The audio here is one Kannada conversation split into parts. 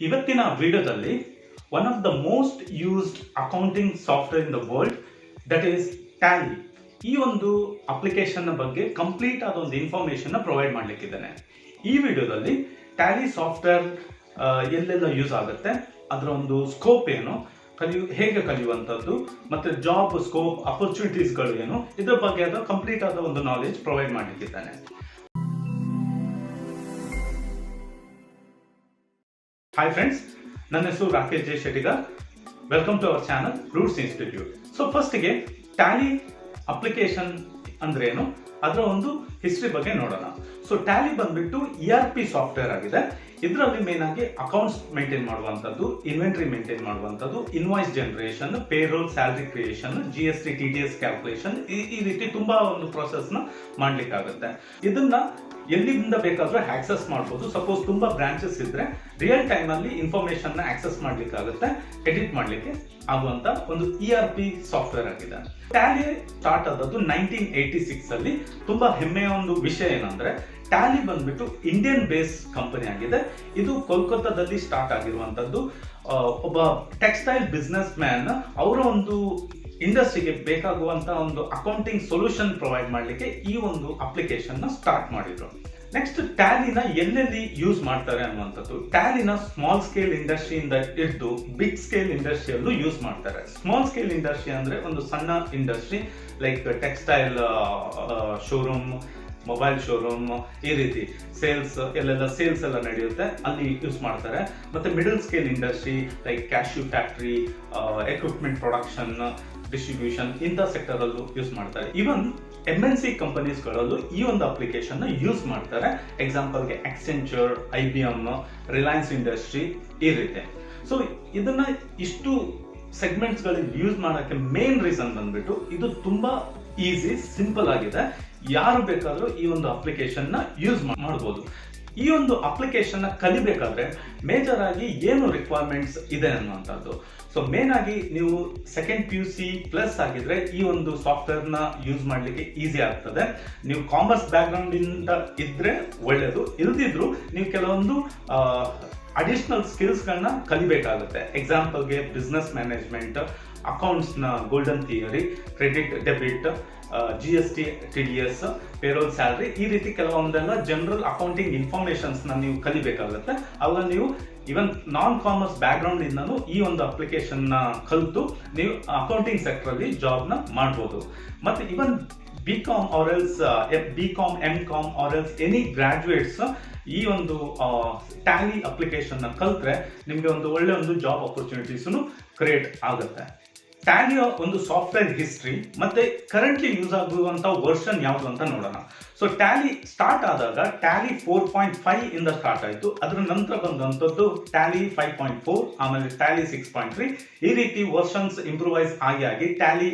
ಇವತ್ತಿನ ವಿಡಿಯೋದಲ್ಲಿ one of the most used accounting software in the world that is Tally. ಈ ಒಂದು ಅಪ್ಲಿಕೇಶನ್ ಬಗ್ಗೆ ಕಂಪ್ಲೀಟ್ ಆದ ಒಂದು ಇನ್ಫಾರ್ಮೇಶನ್ ಪ್ರೊವೈಡ್ ಮಾಡಲಿಕ್ಕಿದ್ದೇನೆ. ಈ ವಿಡಿಯೋದಲ್ಲಿ ಟ್ಯಾಲಿ ಸಾಫ್ಟ್ವೇರ್ ಎಲ್ಲೆಲ್ಲ ಯೂಸ್ ಆಗುತ್ತೆ, ಅದರ ಒಂದು ಸ್ಕೋಪ್ ಏನು, ಹೇಗೆ ಕಲಿಯುವಂಥದ್ದು, ಮತ್ತೆ ಜಾಬ್ ಸ್ಕೋಪ್ ಅಪರ್ಚುನಿಟೀಸ್ಗಳು ಏನು, ಇದರ ಬಗ್ಗೆ ಆದ ಕಂಪ್ಲೀಟ್ ಆದ ಒಂದು ನಾಲೆಜ್ ಪ್ರೊವೈಡ್ ಮಾಡಲಿಕ್ಕಿದ್ದೇನೆ. ಹಾಯ್ ಫ್ರೆಂಡ್ಸ್, ನನ್ನ ಹೆಸರು Rakesh J Shettigar. Welcome to our channel Roots Institute. So ಫಸ್ಟ್ಗೆ ಟ್ಯಾಲಿ ಅಪ್ಲಿಕೇಶನ್ ಅಂದ್ರೆ ಏನು, ಅದರ ಒಂದು ಹಿಸ್ಟ್ರಿ ಬಗ್ಗೆ ನೋಡೋಣ. ಸೊ ಟ್ಯಾಲಿ ಬಂದ್ಬಿಟ್ಟು ERP ಸಾಫ್ಟ್ವೇರ್ ಆಗಿದೆ. ಇದರಲ್ಲಿ ಮೇನ್ ಆಗಿ ಅಕೌಂಟ್ಸ್ ಮೇಂಟೈನ್ ಮಾಡುವಂಥದ್ದು, ಇನ್ವೆಂಟ್ರಿ ಮೇಂಟೈನ್ ಮಾಡುವಂಥದ್ದು, invoice generation, payroll, salary creation, GST TDS calculation, ಈ ರೀತಿ ತುಂಬಾ ಒಂದು ಪ್ರೊಸೆಸ್ನ ಮಾಡ್ಲಿಕ್ಕಾಗುತ್ತೆ. ಇದನ್ನ ಎಲ್ಲಿಂದ ಬೇಕಾದ್ರೂ ಆಕ್ಸೆಸ್ ಮಾಡ್ಬೋದು. ಸಪೋಸ್ ತುಂಬಾ ಬ್ರಾಂಚಸ್ ಇದ್ರೆ ರಿಯಲ್ ಟೈಮ್ ಅಲ್ಲಿ ಇನ್ಫಾರ್ಮೇಶನ್ ನ ಆಕ್ಸೆಸ್ ಮಾಡ್ಲಿಕ್ಕಾಗುತ್ತೆ, ಎಡಿಟ್ ಮಾಡ್ಲಿಕ್ಕೆ ಆಗುವಂತ ಒಂದು ERP ಸಾಫ್ಟ್ವೇರ್ ಆಗಿದೆ. ಟ್ಯಾಲಿ ಸ್ಟಾರ್ಟ್ ಆದದ್ದು 1986 ಅಲ್ಲಿ. ತುಂಬಾ ಹೆಮ್ಮೆಯ ಒಂದು ವಿಷಯ ಏನಂದ್ರೆ ಟ್ಯಾಲಿ ಬಂದ್ಬಿಟ್ಟು ಇಂಡಿಯನ್ ಬೇಸ್ ಕಂಪನಿ ಆಗಿದೆ. ಇದು ಕೋಲ್ಕತ್ತಾದಲ್ಲಿ ಸ್ಟಾರ್ಟ್ ಆಗಿರುವಂತದ್ದು. ಒಬ್ಬ ಟೆಕ್ಸ್ಟೈಲ್ ಬಿಸ್ನೆಸ್ ಮ್ಯಾನ್ ಅವರ ಒಂದು ಇಂಡಸ್ಟ್ರಿಗೆ ಬೇಕಾಗುವಂತ ಒಂದು ಅಕೌಂಟಿಂಗ್ ಸೊಲ್ಯೂಷನ್ ಪ್ರೊವೈಡ್ ಮಾಡಲಿಕ್ಕೆ ಈ ಒಂದು ಅಪ್ಲಿಕೇಶನ್ ನ ಸ್ಟಾರ್ಟ್ ಮಾಡಿದ್ರು. ನೆಕ್ಸ್ಟ್ ಟ್ಯಾಲಿನ ಎಲ್ಲೆಲ್ಲಿ ಯೂಸ್ ಮಾಡ್ತಾರೆ ಅನ್ನುವಂಥದ್ದು. ಟ್ಯಾಲಿನ ಸ್ಮಾಲ್ ಸ್ಕೇಲ್ ಇಂಡಸ್ಟ್ರಿಯಿಂದ ಹಿಡಿದು ಬಿಗ್ ಸ್ಕೇಲ್ ಇಂಡಸ್ಟ್ರಿಯಲ್ಲೂ ಯೂಸ್ ಮಾಡ್ತಾರೆ. ಸ್ಮಾಲ್ ಸ್ಕೇಲ್ ಇಂಡಸ್ಟ್ರಿ ಅಂದ್ರೆ ಒಂದು ಸಣ್ಣ industry like textile showroom, mobile showroom, ಈ ರೀತಿ ಸೇಲ್ಸ್ ಎಲ್ಲ ನಡೆಯುತ್ತೆ, ಅಲ್ಲಿ ಯೂಸ್ ಮಾಡ್ತಾರೆ. ಮತ್ತೆ middle scale industry like cashew factory, equipment production, distribution, ಇಂಥ ಸೆಕ್ಟರ್ ಅಲ್ಲೂ ಯೂಸ್ ಮಾಡ್ತಾರೆ. ಇವನ್ MNC ಕಂಪನೀಸ್ಗಳಲ್ಲೂ ಈ ಒಂದು ಅಪ್ಲಿಕೇಶನ್ ಯೂಸ್ ಮಾಡ್ತಾರೆ. ಎಕ್ಸಾಂಪಲ್ಗೆ ಆಕ್ಸೆಂಚರ್, IBM, ರಿಲಯನ್ಸ್ ಇಂಡಸ್ಟ್ರಿ, ಈ ರೀತಿ. ಸೊ ಇದನ್ನ ಇಷ್ಟು ಸೆಗ್ಮೆಂಟ್ಸ್ ಗಳಲ್ಲಿ ಯೂಸ್ ಮಾಡೋಕ್ಕೆ ಮೇನ್ ರೀಸನ್ ಬಂದ್ಬಿಟ್ಟು ಇದು ತುಂಬಾ ಈಸಿ, ಸಿಂಪಲ್ ಆಗಿದೆ. ಯಾರು ಬೇಕಾದ್ರೂ ಈ ಒಂದು ಅಪ್ಲಿಕೇಶನ್ ನ ಯೂಸ್ ಮಾಡಬಹುದು. ಈ ಒಂದು ಅಪ್ಲಿಕೇಶನ್ ನ ಕಲಿಬೇಕಾದ್ರೆ ಮೇಜರ್ ಆಗಿ ಏನು ರಿಕ್ವೈರ್ಮೆಂಟ್ಸ್ ಇದೆ ಅನ್ನುವಂಥದ್ದು. ಸೊ ಮೇನ್ ಆಗಿ ನೀವು ಸೆಕೆಂಡ್ PUC ಪ್ಲಸ್ ಆಗಿದ್ರೆ ಈ ಒಂದು ಸಾಫ್ಟ್ವೇರ್ ನ ಯೂಸ್ ಮಾಡ್ಲಿಕ್ಕೆ ಈಸಿ ಆಗ್ತದೆ. ನೀವು ಕಾಮರ್ಸ್ ಬ್ಯಾಕ್ ಗ್ರೌಂಡ್ ಇಂದ ಇದ್ರೆ ಒಳ್ಳೇದು, ಇಲ್ದಿದ್ರು ನೀವು ಕೆಲವೊಂದು ಅಡಿಷನಲ್ ಸ್ಕಿಲ್ಸ್ ಗಳನ್ನ ಕಲಿಬೇಕಾಗುತ್ತೆ. ಎಕ್ಸಾಂಪಲ್ಗೆ ಬಿಸ್ನೆಸ್ ಮ್ಯಾನೇಜ್ಮೆಂಟ್, ಅಕೌಂಟ್ಸ್ ನ golden theory, credit debit, GST TDS, payroll, salary, ಈ ರೀತಿ ಕೆಲವೊಂದೆಲ್ಲ ಜನರಲ್ ಅಕೌಂಟಿಂಗ್ ಇನ್ಫಾರ್ಮೇಶನ್ಸ್ ನ ನೀವು ಕಲಿಬೇಕಾಗುತ್ತೆ. ಅವಾಗ ನೀವು ಇವನ್ ನಾನ್ ಕಾಮರ್ಸ್ ಬ್ಯಾಕ್ ಗ್ರೌಂಡ್ ಇಂದನೂ ಈ ಒಂದು ಅಪ್ಲಿಕೇಶನ್ ನ ಕಲಿತು ನೀವು ಅಕೌಂಟಿಂಗ್ ಸೆಕ್ಟರ್ ಅಲ್ಲಿ ಜಾಬ್ ನ ಮಾಡಬಹುದು. ಮತ್ತೆ even BCom or else BCom, MCom or else any graduates ಈ ಒಂದು ಟ್ಯಾಲಿ ಅಪ್ಲಿಕೇಶನ್ ನ ಕಲ್ತ್ರೆ ನಿಮ್ಗೆ ಒಂದು ಒಳ್ಳೆ ಒಂದು ಜಾಬ್ ಅಪರ್ಚುನಿಟೀಸ್ ಕ್ರಿಯೇಟ್ ಆಗುತ್ತೆ. ಟ್ಯಾಲಿಯ ಒಂದು ಸಾಫ್ಟ್ವೇರ್ ಹಿಸ್ಟ್ರಿ ಮತ್ತೆ ಕರೆಂಟ್ಲಿ ಯೂಸ್ ಆಗುವಂತ ವರ್ಷನ್ ಯಾವುದು ಅಂತ ನೋಡೋಣ. ಸೊ ಟ್ಯಾಲಿ ಸ್ಟಾರ್ಟ್ ಆದಾಗ ಟ್ಯಾಲಿ 4.5 ಇಂದ ಸ್ಟಾರ್ಟ್ ಆಯಿತು. ಅದರ ನಂತರ ಬಂದಂಥದ್ದು ಟ್ಯಾಲಿ 5.4, ಆಮೇಲೆ ಟ್ಯಾಲಿ 6.3, ಈ ರೀತಿ ವರ್ಷನ್ಸ್ ಇಂಪ್ರೂವೈಸ್ ಆಗಿ ಟ್ಯಾಲಿ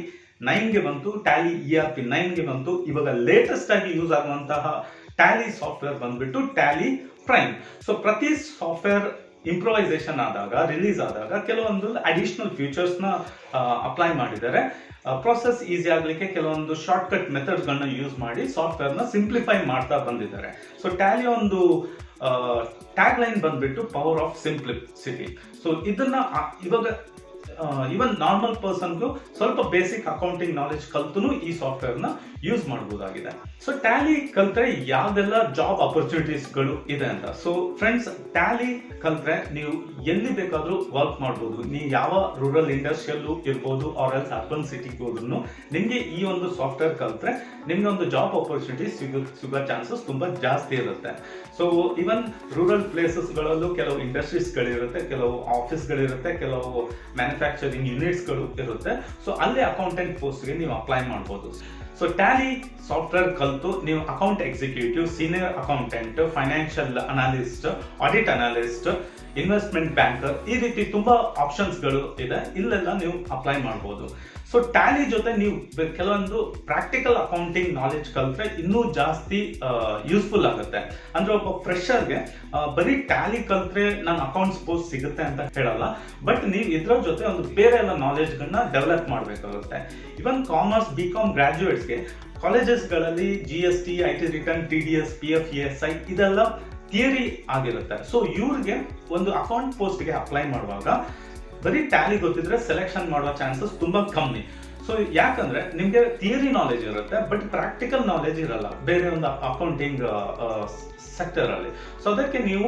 9ಗೆ ಬಂತು, ಟ್ಯಾಲಿ ERP 9ಗೆ ಬಂತು. ಇವಾಗ ಲೇಟೆಸ್ಟ್ ಆಗಿ ಯೂಸ್ ಆಗುವಂತಹ ಟ್ಯಾಲಿ ಸಾಫ್ಟ್ವೇರ್ ಬಂದ್ಬಿಟ್ಟು ಟ್ಯಾಲಿ ಪ್ರೈಮ್. ಸೊ ಪ್ರತಿ ಸಾಫ್ಟ್ವೇರ್ ಇಂಪ್ರೂವೈಸೇಷನ್ ಆದಾಗ, ರಿಲೀಸ್ ಆದಾಗ ಕೆಲವೊಂದು ಅಡಿಷನಲ್ ಫೀಚರ್ಸ್ ನ ಅಪ್ಲೈ ಮಾಡಿದ್ದಾರೆ. ಪ್ರೊಸೆಸ್ ಈಸಿ ಆಗ್ಲಿಕ್ಕೆ ಕೆಲವೊಂದು ಶಾರ್ಟ್ ಕಟ್ ಮೆಥಡ್ಸ್ ಗಳನ್ನ ಯೂಸ್ ಮಾಡಿ ಸಾಫ್ಟ್ವೇರ್ ನ ಸಿಂಪ್ಲಿಫೈ ಮಾಡ್ತಾ ಬಂದಿದ್ದಾರೆ. ಸೊ ಟ್ಯಾಲಿ ಒಂದು ಟ್ಯಾಗ್ ಲೈನ್ ಬಂದ್ಬಿಟ್ಟು ಪವರ್ ಆಫ್ ಸಿಂಪ್ಲಿಸಿಟಿ. ಸೊ ಇದನ್ನ ಇವಾಗ ಇವನ್ ನಾರ್ಮಲ್ ಪರ್ಸನ್ಗೂ ಸ್ವಲ್ಪ ಬೇಸಿಕ್ ಅಕೌಂಟಿಂಗ್ ನಾಲೆಜ್ ಕಲ್ತು ಈ ಸಾಫ್ಟ್ವೇರ್ ನ ಯೂಸ್ ಮಾಡಬಹುದಾಗಿದೆ. ಸೊ ಟ್ಯಾಲಿ ಕಲ್ತ್ರೆ ಯಾವ್ದೆಲ್ಲ ಜಾಬ್ ಅಪರ್ಚುನಿಟೀಸ್ಗಳು ಇದೆ ಅಂತ. ಸೊ ಫ್ರೆಂಡ್ಸ್, ಟ್ಯಾಲಿ ಕಲ್ತ್ರೆ ನೀವು ಎಲ್ಲಿ ಬೇಕಾದ್ರೂ ವರ್ಕ್ ಮಾಡಬಹುದು. ನೀವು ಯಾವ ರೂರಲ್ ಇಂಡಸ್ಟ್ರಿಯಲ್ಲೂ ಇರ್ಬೋದು ಆರ್ ಎಲ್ಸ್ ಅರ್ಬನ್ ಸಿಟಿಗೆ ಹೋದ್ರು ನಿಮ್ಗೆ ಈ ಒಂದು ಸಾಫ್ಟ್ವೇರ್ ಕಲ್ತ್ರೆ ನಿಮ್ಗೆ ಒಂದು ಜಾಬ್ ಅಪರ್ಚುನಿಟೀಸ್ ಸಿಗೋ ಚಾನ್ಸಸ್ ತುಂಬಾ ಜಾಸ್ತಿ ಇರುತ್ತೆ. ಸೊ ಇವನ್ ರೂರಲ್ ಪ್ಲೇಸಸ್ ಗಳಲ್ಲೂ ಕೆಲವು ಇಂಡಸ್ಟ್ರೀಸ್ ಗಳಿರುತ್ತೆ, ಕೆಲವು ಆಫೀಸ್ ಗಳಿರುತ್ತೆ, ಕೆಲವು ಮ್ಯಾನುಫ್ಯಾಕ್ಚರಿಂಗ್ ಯೂನಿಟ್ಸ್ ಗಳು ಇರುತ್ತೆ. ಸೊ ಅಲ್ಲಿ ಅಕೌಂಟೆಂಟ್ ಪೋಸ್ಟ್ ಗೆ ನೀವು ಅಪ್ಲೈ ಮಾಡಬಹುದು. ಸೊ ಟ್ಯಾಲಿ ಸಾಫ್ಟ್ವೇರ್ ಕಲ್ತು ನೀವು account executive, senior accountant, financial analyst, audit analyst, investment banker, ಈ ರೀತಿ ತುಂಬಾ ಆಪ್ಷನ್ಸ್ ಗಳು ಇದೆ. ಇಲ್ಲೆಲ್ಲ ನೀವು ಅಪ್ಲೈ ಮಾಡಬಹುದು. ಸೊ ಟ್ಯಾಲಿ ಜೊತೆ ನೀವು ಕೆಲವೊಂದು ಪ್ರಾಕ್ಟಿಕಲ್ ಅಕೌಂಟಿಂಗ್ ನಾಲೆಜ್ ಕಲ್ತ್ರೆ ಇನ್ನೂ ಜಾಸ್ತಿ ಯೂಸ್ಫುಲ್ ಆಗುತ್ತೆ. ಅಂದ್ರೆ ಒಬ್ಬ ಫ್ರೆಶರ್ಗೆ ಬರೀ ಟ್ಯಾಲಿ ಕಲ್ತ್ರೆ ನಾನು ಅಕೌಂಟ್ಸ್ ಪೋಸ್ಟ್ ಸಿಗುತ್ತೆ ಅಂತ ಹೇಳಲ್ಲ, ಬಟ್ ನೀವು ಇದ್ರ ಜೊತೆ ಒಂದು ಬೇರೆ ಎಲ್ಲ ನಾಲೆಜ್ ಗಳನ್ನ ಡೆವಲಪ್ ಮಾಡಬೇಕಾಗುತ್ತೆ. ಇವನ್ ಕಾಮರ್ಸ್ BCom ಗ್ರಾಜುಯೇಟ್ಸ್ಗೆ ಕಾಲೇಜಸ್ಗಳಲ್ಲಿ GST, IT return, TDS, PF, ESI ಇದೆಲ್ಲ ಥಿಯರಿ ಆಗಿರುತ್ತೆ. ಸೊ ಇವ್ರಿಗೆ ಒಂದು ಅಕೌಂಟ್ ಪೋಸ್ಟ್ಗೆ ಅಪ್ಲೈ ಮಾಡುವಾಗ ಬರೀ ಟ್ಯಾಲಿ ಗೊತ್ತಿದ್ರೆ ಸೆಲೆಕ್ಷನ್ ಮಾಡುವ ಚಾನ್ಸಸ್ ತುಂಬಾ ಕಮ್ಮಿ. ಸೊ ಯಾಕಂದ್ರೆ ನಿಮ್ಗೆ ಥಿಯರಿ ನಾಲೆಜ್ ಇರುತ್ತೆ, ಬಟ್ ಪ್ರಾಕ್ಟಿಕಲ್ ನಾಲೆಜ್ ಇರಲ್ಲ ಬೇರೆ ಒಂದು ಅಕೌಂಟಿಂಗ್ ಸೆಕ್ಟರ್ ಅಲ್ಲಿ. ಸೊ ಅದಕ್ಕೆ ನೀವು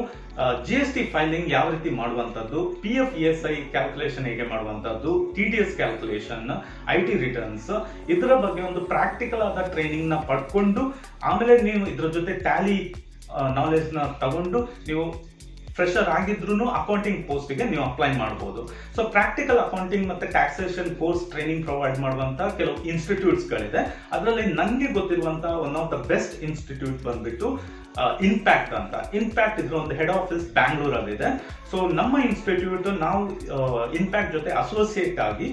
GST ಫೈಲಿಂಗ್ ಯಾವ ರೀತಿ ಮಾಡುವಂಥದ್ದು, PF ESI ಕ್ಯಾಲ್ಕುಲೇಷನ್ ಹೇಗೆ ಮಾಡುವಂಥದ್ದು, TDS ಕ್ಯಾಲ್ಕುಲೇಷನ್, IT ರಿಟರ್ನ್ಸ್, ಇದರ ಬಗ್ಗೆ ಒಂದು ಪ್ರಾಕ್ಟಿಕಲ್ ಆದ ಟ್ರೈನಿಂಗ್ ನ ಪಡ್ಕೊಂಡು ಆಮೇಲೆ ನೀವು ಇದ್ರ ಜೊತೆ ಟ್ಯಾಲಿ ನಾಲೆಜ್ ನ ತಗೊಂಡು ನೀವು ಫ್ರೆಶರ್ ಆಗಿದ್ರು ಅಕೌಂಟಿಂಗ್ ಪೋಸ್ಟ್ಗೆ ನೀವು ಅಪ್ಲೈ ಮಾಡಬಹುದು. ಸೊ ಪ್ರಾಕ್ಟಿಕಲ್ ಅಕೌಂಟಿಂಗ್ ಮತ್ತೆ ಟ್ಯಾಕ್ಸೇಷನ್ ಕೋರ್ಸ್ ಟ್ರೈನಿಂಗ್ ಪ್ರೊವೈಡ್ ಮಾಡುವಂತ ಕೆಲವು ಇನ್ಸ್ಟಿಟ್ಯೂಟ್ಸ್ಗಳಿದೆ. ಅದರಲ್ಲಿ ನನಗೆ ಗೊತ್ತಿರುವಂತ one of the best institute ಬಂದ್ಬಿಟ್ಟು ಇಂಪ್ಯಾಕ್ಟ್ ಅಂತ. ಇಂಪ್ಯಾಕ್ಟ್ ಇದ್ರ ಒಂದು ಹೆಡ್ ಆಫೀಸ್ ಬ್ಯಾಂಗ್ಳೂರಲ್ಲಿದೆ. ಸೊ ನಮ್ಮ ಇನ್ಸ್ಟಿಟ್ಯೂಟ್ ನಾವು ಇಂಪ್ಯಾಕ್ಟ್ ಜೊತೆ ಅಸೋಸಿಯೇಟ್ ಆಗಿ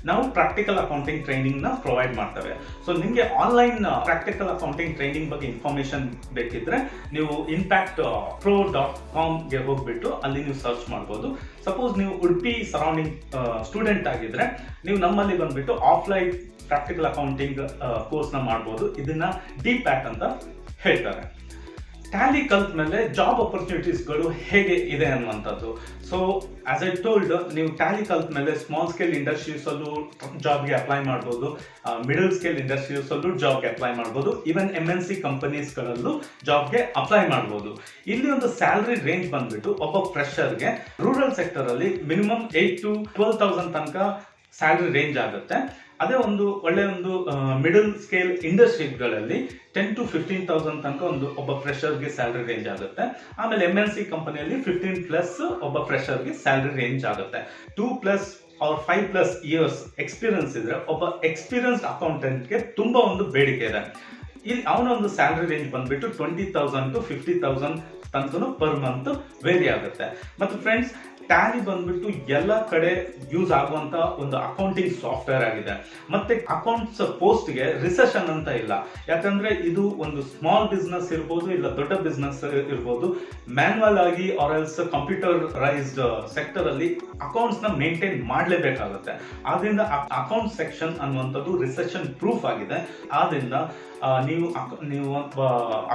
ನಾವು ಪ್ರಾಕ್ಟಿಕಲ್ ಅಕೌಂಟಿಂಗ್ ಟ್ರೈನಿಂಗ್ ನ ಪ್ರೊವೈಡ್ ಮಾಡ್ತೇವೆ. ಸೊ ನಿಮಗೆ ಆನ್ಲೈನ್ ಪ್ರಾಕ್ಟಿಕಲ್ ಅಕೌಂಟಿಂಗ್ ಟ್ರೈನಿಂಗ್ ಬಗ್ಗೆ ಇನ್ಫಾರ್ಮೇಶನ್ ಬೇಕಿದ್ರೆ ನೀವು impact.pro.com ಹೋಗ್ಬಿಟ್ಟು ಅಲ್ಲಿ ನೀವು ಸರ್ಚ್ ಮಾಡ್ಬೋದು. ಸಪೋಸ್ ನೀವು ಉಡುಪಿ ಸರೌಂಡಿಂಗ್ ಸ್ಟೂಡೆಂಟ್ ಆಗಿದ್ರೆ ನೀವು ನಮ್ಮಲ್ಲಿ ಬಂದ್ಬಿಟ್ಟು ಆಫ್ಲೈನ್ ಪ್ರಾಕ್ಟಿಕಲ್ ಅಕೌಂಟಿಂಗ್ ಕೋರ್ಸ್ ನ ಮಾಡ್ಬೋದು. ಇದನ್ನ DPAT ಅಂತ ಹೇಳ್ತಾರೆ. ಟ್ಯಾಲಿ ಕಲ್ತ ಮೇಲೆ ಜಾಬ್ ಅಪರ್ಚುನಿಟೀಸ್ಗಳು ಹೇಗೆ ಇದೆ ಅನ್ನುವಂಥದ್ದು. ಸೊ ಆಸ್ ಐ ಟೋಲ್ಡ್, ನೀವು ಟ್ಯಾಲಿ ಕಲ್ತ ಮೇಲೆ ಸ್ಮಾಲ್ ಸ್ಕೇಲ್ ಇಂಡಸ್ಟ್ರೀಸ್ ಅಲ್ಲೂ ಜಾಬ್ಗೆ ಅಪ್ಲೈ ಮಾಡ್ಬೋದು, ಮಿಡಲ್ ಸ್ಕೇಲ್ ಇಂಡಸ್ಟ್ರೀಸ್ ಅಲ್ಲೂ ಜಾಬ್ಗೆ ಅಪ್ಲೈ ಮಾಡ್ಬೋದು, ಈವನ್ MNC ಕಂಪನೀಸ್ಗಳಲ್ಲೂ ಜಾಬ್ಗೆ ಅಪ್ಲೈ ಮಾಡ್ಬೋದು. ಇಲ್ಲಿ ಒಂದು ಸ್ಯಾಲರಿ ರೇಂಜ್ ಬಂದ್ಬಿಟ್ಟು ಒಬ್ಬ ಫ್ರೆಶರ್ಗೆ ರೂರಲ್ ಸೆಕ್ಟರ್ ಅಲ್ಲಿ ಮಿನಿಮಮ್ 8,000 to 12,000 ತನಕ ಸ್ಯಾಲರಿ ರೇಂಜ್ ಆಗುತ್ತೆ. ಅದೇ ಒಂದು ಒಳ್ಳೆ ಒಂದು ಮಿಡಲ್ ಸ್ಕೇಲ್ ಇಂಡಸ್ಟ್ರೀಸ್ಗಳಲ್ಲಿ 10,000 to 15,000 ತನಕ ಒಬ್ಬ ಫ್ರೆಶರ್ಗೆ ಸ್ಯಾಲರಿ ರೇಂಜ್ ಆಗುತ್ತೆ. ಆಮೇಲೆ MNC ಕಂಪನಿಯಲ್ಲಿ 15+ ಒಬ್ಬ ಫ್ರೆಶರ್ಗೆ ಸ್ಯಾಲರಿ ರೇಂಜ್ ಆಗುತ್ತೆ. 2+ or 5+ ಇಯರ್ಸ್ ಎಕ್ಸ್ಪೀರಿಯನ್ಸ್ ಇದ್ರೆ ಒಬ್ಬ ಎಕ್ಸ್ಪೀರಿಯನ್ಸ್ಡ್ ಅಕೌಂಟೆಂಟ್ಗೆ ತುಂಬಾ ಒಂದು ಬೇಡಿಕೆ ಇದೆ. ಇಲ್ಲಿ ಅವನ ಒಂದು ಸ್ಯಾಲರಿ ರೇಂಜ್ ಬಂದ್ಬಿಟ್ಟು 20,000 to 50,000 ತನಕ ಪರ್ ಮಂತ್ ವೇರಿ ಆಗುತ್ತೆ. ಮತ್ತು ಫ್ರೆಂಡ್ಸ್, ಟ್ಯಾಲಿ ಬಂದ್ಬಿಟ್ಟು ಎಲ್ಲ ಕಡೆ ಯೂಸ್ ಆಗುವಂತ ಒಂದು ಅಕೌಂಟಿಂಗ್ ಸಾಫ್ಟ್ವೇರ್ ಆಗಿದೆ. ಮತ್ತೆ ಅಕೌಂಟ್ಸ್ ಪೋಸ್ಟ್ಗೆ ರಿಸೆಷನ್ ಅಂತ ಇಲ್ಲ. ಯಾಕಂದ್ರೆ ಇದು ಒಂದು ಸ್ಮಾಲ್ ಬಿಸ್ನೆಸ್ ಇರ್ಬೋದು, ಇಲ್ಲ ದೊಡ್ಡ ಬಿಸ್ನೆಸ್ ಇರ್ಬೋದು, ಮ್ಯಾನ್ಯುವಲ್ ಆಗಿ ಆರ್ ಎಲ್ಸ್ ಕಂಪ್ಯೂಟರೈಸ್ಡ್ ಸೆಕ್ಟರ್ ಅಲ್ಲಿ ಅಕೌಂಟ್ಸ್ ನ ಮೇಂಟೈನ್ ಮಾಡಲೇಬೇಕಾಗುತ್ತೆ. ಆದ್ರಿಂದ ಅಕೌಂಟ್ ಸೆಕ್ಷನ್ ಅನ್ನುವಂಥದ್ದು ರಿಸೆಷನ್ ಪ್ರೂಫ್ ಆಗಿದೆ. ಆದ್ರಿಂದ ನೀವು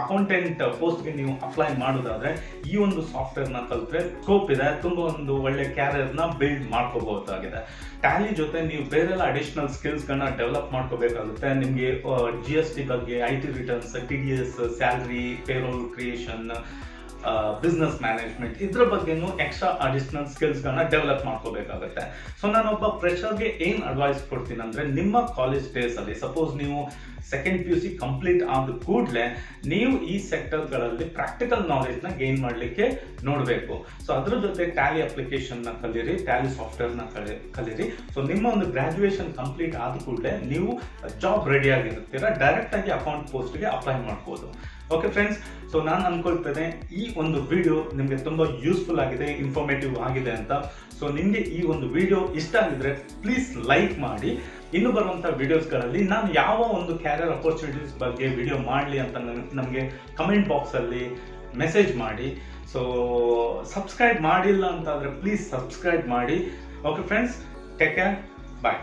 ಅಕೌಂಟೆಂಟ್ ಪೋಸ್ಟ್ಗೆ ನೀವು ಅಪ್ಲೈ ಮಾಡೋದಾದ್ರೆ ಈ ಒಂದು ಸಾಫ್ಟ್ವೇರ್ ನ ಕಲಿತ್ರೆ ಸ್ಕೋಪ್ ಇದೆ, ತುಂಬಾ ಒಂದು ಒಳ್ಳೆ ಕ್ಯಾರಿಯರ್ ನ ಬಿಲ್ಡ್ ಮಾಡ್ಕೋಬಹುದಾಗಿದೆ. ಟ್ಯಾಲಿ ಜೊತೆ ನೀವು ಬೇರೆಲ್ಲ ಅಡಿಷನಲ್ ಸ್ಕಿಲ್ಸ್ ಗಳನ್ನ ಡೆವಲಪ್ ಮಾಡ್ಕೋಬೇಕಾಗುತ್ತೆ. ನಿಮ್ಗೆ GST ಬಗ್ಗೆ, IT returns, TDS, salary, payroll creation, business management, ಇದ್ರ ಬಗ್ಗೆನೂ ಎಕ್ಸ್ಟ್ರಾ ಅಡಿಷನಲ್ ಸ್ಕಿಲ್ಸ್ ಗಳನ್ನ ಡೆವಲಪ್ ಮಾಡ್ಕೋಬೇಕಾಗುತ್ತೆ. ಸೊ ನಾನೊಬ್ಬ ಫ್ರೆಶರ್ಗೆ ಏನ್ ಅಡ್ವೈಸ್ ಕೊಡ್ತೀನಿ ಅಂದ್ರೆ, ನಿಮ್ಮ ಕಾಲೇಜ್ ಡೇಸ್ ಅಲ್ಲಿ ಸಪೋಸ್ ನೀವು ಸೆಕೆಂಡ್ PUC ಕಂಪ್ಲೀಟ್ ಆದ ಕೂಡಲೇ ನೀವು ಈ ಸೆಕ್ಟರ್ಗಳಲ್ಲಿ ಪ್ರಾಕ್ಟಿಕಲ್ ನಾಲೆಜ್ ನ ಗೇನ್ ಮಾಡಲಿಕ್ಕೆ ನೋಡಬೇಕು. ಸೊ ಅದ್ರ ಜೊತೆ ಟ್ಯಾಲಿ ಅಪ್ಲಿಕೇಶನ್ ನ ಕಲೀರಿ, ಟ್ಯಾಲಿ ಸಾಫ್ಟ್ವೇರ್ ನ ಕಲೀರಿ. ಸೊ ನಿಮ್ಮ ಒಂದು ಗ್ರಾಜುಯೇಷನ್ ಕಂಪ್ಲೀಟ್ ಆದ ಕೂಡಲೇ ನೀವು ಜಾಬ್ ರೆಡಿ ಆಗಿರ್ತೀರಾ, ಡೈರೆಕ್ಟ್ ಆಗಿ ಅಕೌಂಟ್ ಪೋಸ್ಟ್ಗೆ ಅಪ್ಲೈ ಮಾಡ್ಬೋದು. ಓಕೆ ಫ್ರೆಂಡ್ಸ್, ಸೊ ನಾನು ಅನ್ಕೊಳ್ತೇನೆ ಈ ಒಂದು ವಿಡಿಯೋ ನಿಮಗೆ ತುಂಬಾ ಯೂಸ್ಫುಲ್ ಆಗಿದೆ, ಇನ್ಫಾರ್ಮೇಟಿವ್ ಆಗಿದೆ ಅಂತ. ಸೊ ನಿಮಗೆ ಈ ಒಂದು ವಿಡಿಯೋ ಇಷ್ಟ ಆಗಿದ್ರೆ ಪ್ಲೀಸ್ ಲೈಕ್ ಮಾಡಿ. ಇನ್ನು ಬರುವಂಥ ವಿಡಿಯೋಸ್ಗಳಲ್ಲಿ ನಾನು ಯಾವ ಒಂದು ಕ್ಯಾರಿಯರ್ ಅಪರ್ಚುನಿಟೀಸ್ ಬಗ್ಗೆ ವಿಡಿಯೋ ಮಾಡಲಿ ಅಂತ ನಮಗೆ ಕಮೆಂಟ್ ಬಾಕ್ಸಲ್ಲಿ ಮೆಸೇಜ್ ಮಾಡಿ. ಸೊ ಸಬ್ಸ್ಕ್ರೈಬ್ ಮಾಡಿಲ್ಲ ಅಂತಾದರೆ ಪ್ಲೀಸ್ ಸಬ್ಸ್ಕ್ರೈಬ್ ಮಾಡಿ. ಓಕೆ ಫ್ರೆಂಡ್ಸ್, ಟೇಕ್ ಕೇರ್, ಬಾಯ್.